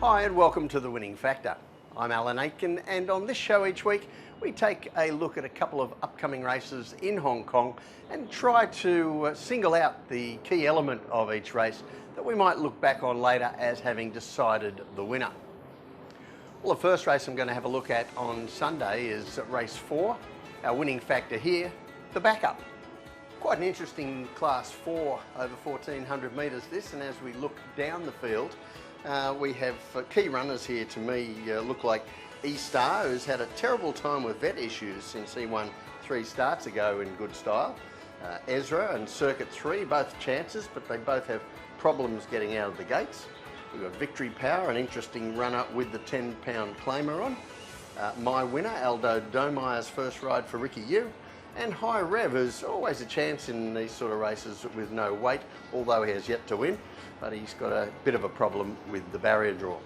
Hi and welcome to The Winning Factor. I'm Alan Aitken, and on this show each week we take a look at a couple of upcoming races in Hong Kong and try to single out the key element of each race that we might look back on later as having decided the winner. Well, the first race I'm going to have a look at on Sunday is race 4. Our winning factor here, the backup. Quite an interesting class 4 over 1400 metres this, and as we look down the field we have key runners here to me look like E-Star, who's had a terrible time with vet issues since he won 3 starts ago in good style. Ezra and Circuit 3, both chances, but they both have problems getting out of the gates. We've got Victory Power, an interesting runner with the 10-pound claimer on. My winner, Aldo Domeyer's first ride for Ricky Yu. And High Rev, who's always a chance in these sort of races with no weight, although he has yet to win, but he's got a bit of a problem with the barrier draw.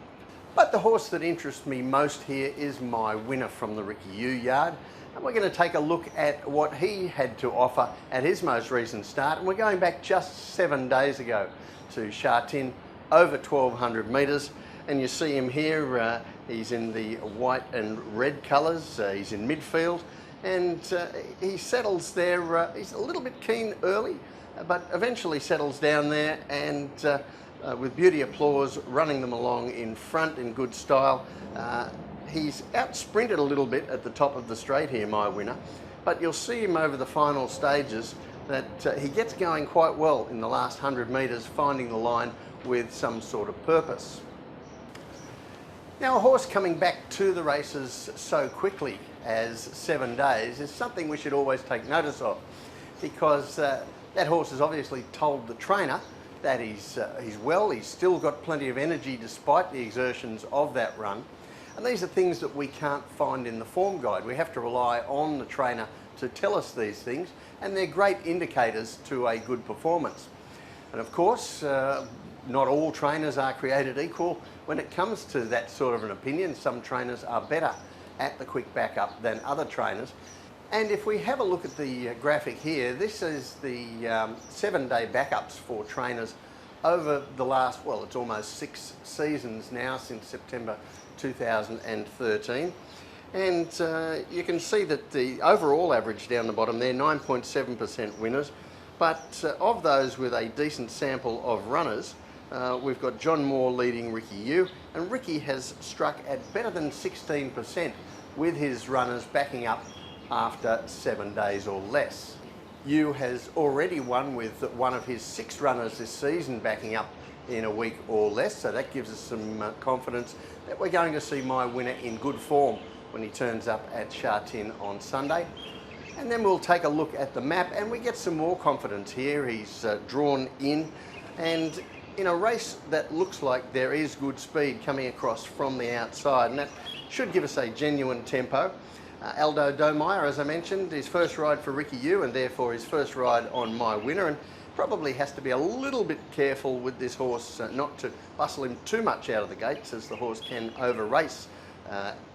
But the horse that interests me most here is My Winner from the Ricky Yu yard, and we're going to take a look at what he had to offer at his most recent start, and we're going back just 7 days ago to Sha Tin, over 1200 metres, and you see him here, he's in the white and red colours, he's in midfield, and he settles there. He's a little bit keen early, but eventually settles down there, and with Beauty Applause running them along in front in good style. He's out sprinted a little bit at the top of the straight here, My Winner, but you'll see him over the final stages that he gets going quite well in the last 100 metres, finding the line with some sort of purpose. Now, a horse coming back to the races so quickly as 7 days is something we should always take notice of, because that horse has obviously told the trainer that he's well, he's still got plenty of energy despite the exertions of that run. And these are things that we can't find in the form guide. We have to rely on the trainer to tell us these things, and they're great indicators to a good performance. And of course, not all trainers are created equal when it comes to that sort of an opinion. Some trainers are better at the quick backup than other trainers. And if we have a look at the graphic here, this is the 7-day backups for trainers over the last, well, it's almost 6 seasons now, since September 2013. And you can see that the overall average down the bottom there, 9.7% winners. But of those with a decent sample of runners, we've got John Moore leading Ricky Yu, and Ricky has struck at better than 16% with his runners backing up after 7 days or less. Yu has already won with one of his 6 runners this season backing up in a week or less, so that gives us some confidence that we're going to see My Winner in good form when he turns up at Sha Tin on Sunday. And then we'll take a look at the map and we get some more confidence here. He's drawn in, and in a race that looks like there is good speed coming across from the outside, and that should give us a genuine tempo. Aldo Domeyer, as I mentioned, his first ride for Ricky Yu, and therefore his first ride on My Winner, and probably has to be a little bit careful with this horse not to bustle him too much out of the gates, as the horse can over race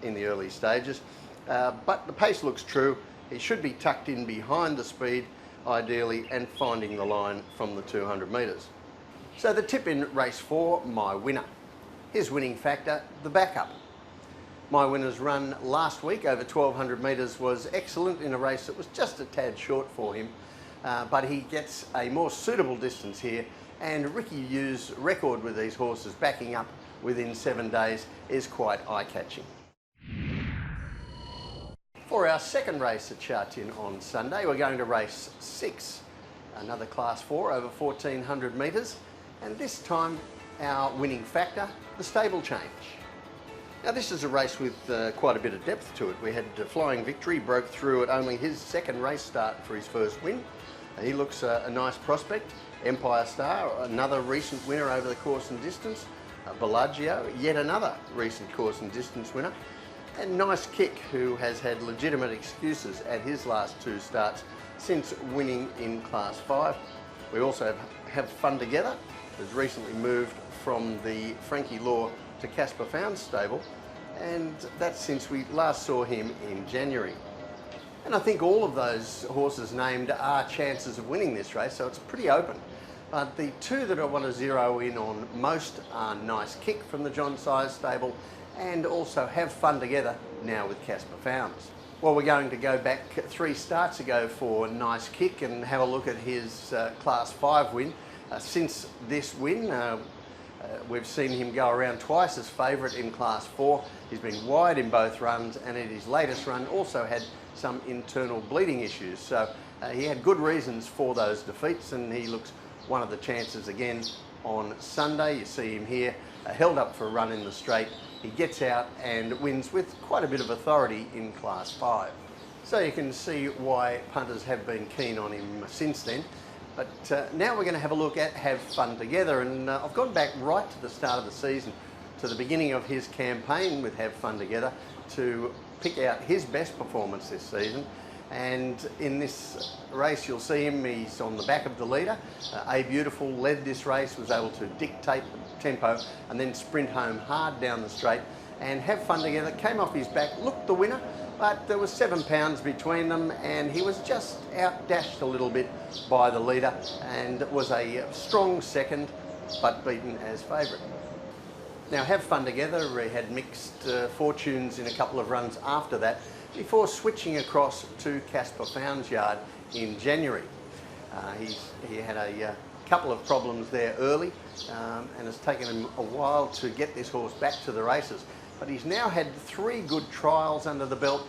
in the early stages. But the pace looks true. He should be tucked in behind the speed ideally and finding the line from the 200 metres. So the tip in race 4, My Winner. His winning factor, the backup. My Winner's run last week over 1200 metres was excellent in a race that was just a tad short for him, but he gets a more suitable distance here, and Ricky Yu's record with these horses backing up within 7 days is quite eye-catching. For our second race at Sha Tin on Sunday, we're going to race 6, another class 4 over 1400 metres, and this time our winning factor, the stable change. Now, this is a race with quite a bit of depth to it. We had Flying Victory, broke through at only his second race start for his first win. He looks a nice prospect. Empire Star, another recent winner over the course and distance. Bellagio, yet another recent course and distance winner. And Nice Kick, who has had legitimate excuses at his last 2 starts since winning in Class 5. We also have Fun Together, who's recently moved from the Frankie Law to Casper Found's stable, and that's since we last saw him in January. And I think all of those horses named are chances of winning this race, so it's pretty open. But the two that I want to zero in on most are Nice Kick from the John Size stable and also Have Fun Together, now with Casper Founds. Well, we're going to go back 3 starts ago for Nice Kick and have a look at his Class 5 win. Since this win, we've seen him go around twice as favourite in Class 4. He's been wide in both runs, and in his latest run also had some internal bleeding issues. So he had good reasons for those defeats, and he looks one of the chances again on Sunday. You see him here, held up for a run in the straight. He gets out and wins with quite a bit of authority in Class 5. So you can see why punters have been keen on him since then. But now we're going to have a look at Have Fun Together, and I've gone back right to the start of the season, to the beginning of his campaign with Have Fun Together, to pick out his best performance this season. And in this race you'll see him, he's on the back of the leader. A Beautiful led this race, was able to dictate the tempo and then sprint home hard down the straight. And Have Fun Together came off his back, looked the winner, but there was 7 pounds between them, and he was just outdashed a little bit by the leader and was a strong second, but beaten as favourite. Now, Have Fun Together, he had mixed fortunes in a couple of runs after that, before switching across to Casper Founds yard in January. He had a couple of problems there early, and it's taken him a while to get this horse back to the races. But he's now had 3 good trials under the belt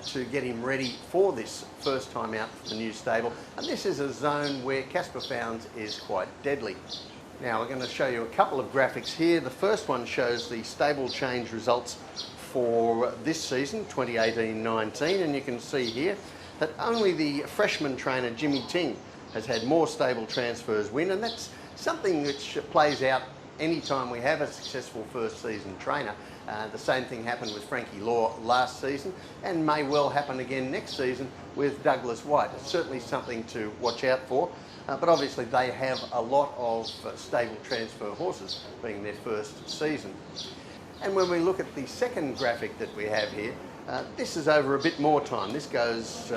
to get him ready for this first time out for the new stable. And this is a zone where Casper Founds is quite deadly. Now we're going to show you a couple of graphics here. The first one shows the stable change results for this season, 2018-19, and you can see here that only the freshman trainer Jimmy Ting has had more stable transfers win, and that's something which plays out anytime we have a successful first season trainer. The same thing happened with Frankie Law last season, and may well happen again next season with Douglas White. It's certainly something to watch out for, but obviously they have a lot of stable transfer horses, being their first season. And when we look at the second graphic that we have here, this is over a bit more time. This goes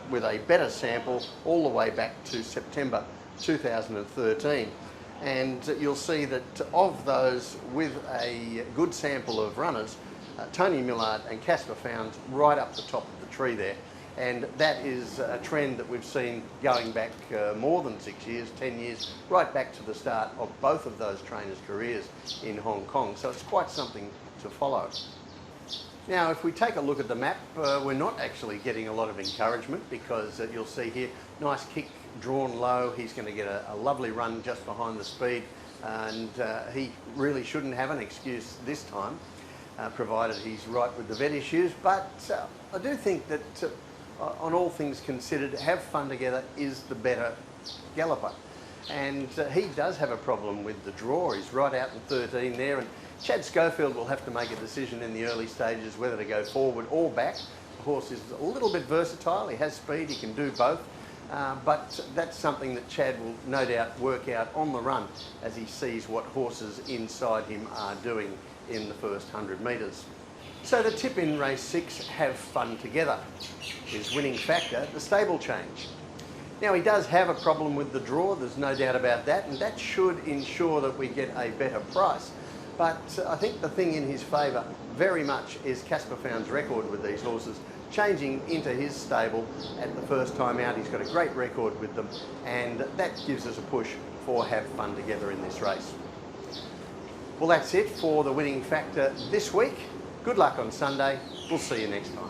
with a better sample all the way back to September 2013. And you'll see that of those with a good sample of runners, Tony Millard and Casper Founds right up the top of the tree there. And that is a trend that we've seen going back more than 6 years, 10 years, right back to the start of both of those trainers' careers in Hong Kong. So it's quite something to follow. Now, if we take a look at the map, we're not actually getting a lot of encouragement, because you'll see here, Nice Kick drawn low. He's going to get a lovely run just behind the speed, and he really shouldn't have an excuse this time, provided he's right with the vet issues. But I do think that on all things considered, Have Fun Together is the better galloper. And he does have a problem with the draw. He's right out in 13 there, and Chad Schofield will have to make a decision in the early stages whether to go forward or back. The horse is a little bit versatile. He has speed, he can do both. But that's something that Chad will no doubt work out on the run as he sees what horses inside him are doing in the first 100 metres. So the tip in race 6, Have Fun Together. His winning factor, the stable change. Now, he does have a problem with the draw, there's no doubt about that, and that should ensure that we get a better price. But I think the thing in his favour very much is Casper Founds' record with these horses, changing into his stable at the first time out. He's got a great record with them, and that gives us a push for Have Fun Together in this race. Well, that's it for the winning factor this week. Good luck on Sunday. We'll see you next time.